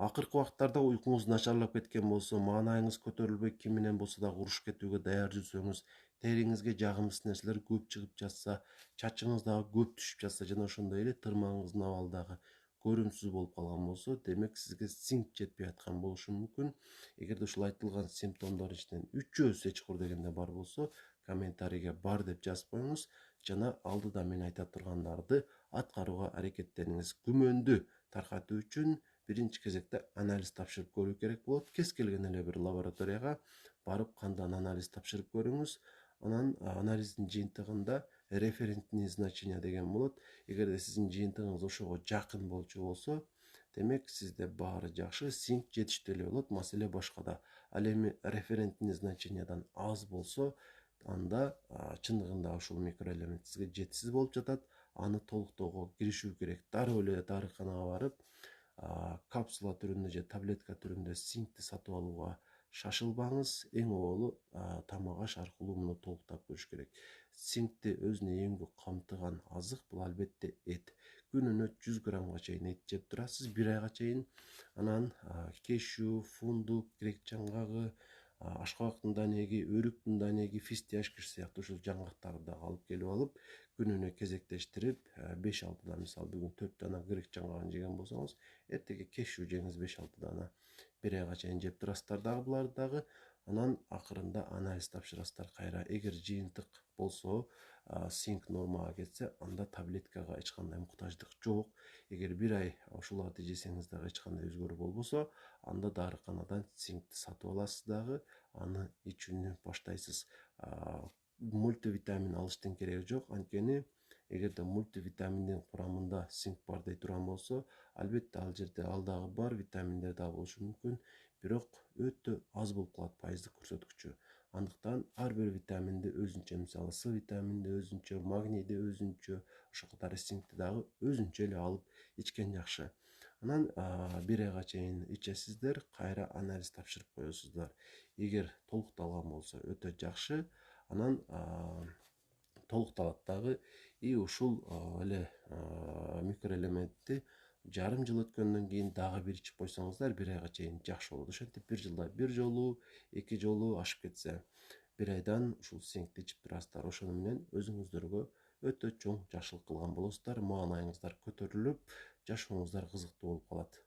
Акыркы убактарда уйкуңуз начарлап кеткен болсо, маанайыңыз көтөрүлбөй, ким менен болсо дагы уруш кетүүгө даяр жүрсөңүз, териңизге жагымсыз нерселер көп чыгып жатса, чачыңыз дагы көп түшүп жатса жана ошондой эле тырмагыңыздын абалы дагы көрүмсүз болуп калган болсо, демек сизге цинк жетпей аткан болушу мүмкүн. Эгерде ушул айтылган симптомдордун ичинен үчөөсү эч куру дегенде бар болсо, комментарийге бар деп жазып коюңуз жана алдыда мен айта тургандарды аткарууга аракеттениңиз. Күмөндү таркатуу үчүн биринчи кезекте анализ тапшырып көрүү керек болот. Кез келген эле бир лабораторияга барып кандан анализ тапшырып көрүңүз. Анан анализдин жыйынтыгында референтные значения деген болот. Эгерде сиздин жыйынтыгыңыз ошого жакын болчу болсо, демек сизде баары жакшы, цинк жетиштүү эле болот, маселе башкада. Ал эми референтный значениядан аз болсо, анда чындыгында ушул микроэлемент сизге жетишсиз болуп жатат. Аны толуктоого киришүү керек. Дароо эле дарыканага барып, капсула түрүндө же таблетка түрүндө цинкти сатып алууга шашылбаңыз. Эң оболу тамак аш аркылуу муну толуктап көрүш керек. Цинкти өзүнө эң көп камтыган азык бул албетте эт. Күнүнө 100 граммга чейин эт жеп турасыз, 1 айга чейин. Анан кешүү, фундук, грек жаңгагы, ашкабактын данеги, өрүктүн данеги, фистияшкиш сыяктуу ушул жаңгактарды дагы алып келип алып, күнүнө кезектештирип 5-6 дана, мисалы бүгүн 4 дана грек жаңгагын жеген болсоңуз, эртеге кешүү жеңиз 5-6 дана, 1 айга чейин жеп турасыздар дагы буларды дагы. Анан акырында анализ тапшырасыздар кайра. Эгер жыйынтык болсо, цинк нормага кетсе, анда таблеткага эч кандай муктаждык жок. Эгер 1 ай ушуларды жесеңиз дагы эч кандай өзгөрүү болбосо, анда дарыканадан цинкти сатып аласыз дагы, аны ичүүнү баштайсыз. Мультивитамин алыштын кереги жок, анткени эгерде мультивитаминдин курамында цинк бар дей турган болсо, албетте ал жерде ал дагы бар, витаминдер дагы болушу мүмкүн, бирок өтө аз болуп калат пайыздык көрсөткүчү. Андыктан ар бир витаминди өзүнчө, мисалы С витаминди өзүнчө, магнийди өзүнчө, ошол катары цинкти дагы өзүнчө эле алып ичкен жакшы. Анан 1 айга чейин ичесиздер, кайра анализ тапшырып коесуздар. Эгер толукталган болсо өтө жакшы. Анан толукталат дагы, и ушул эле микроэлементти жарым жыл өткөндөн кийин дагы бир ичип койсоңуздар 1 айга чейин жакшы болот. Ошентип 1 жылда 1 жолу, 2 жолу ашып кетсе, 1 айдан ушул цинкти ичип турасыздар. Ошону менен өзүңүздөргө өтө чоң жакшылык кылган болосуздар. Маанайыңыздар көтөрүлүп, жашооңуздар кызыктуу болуп калат.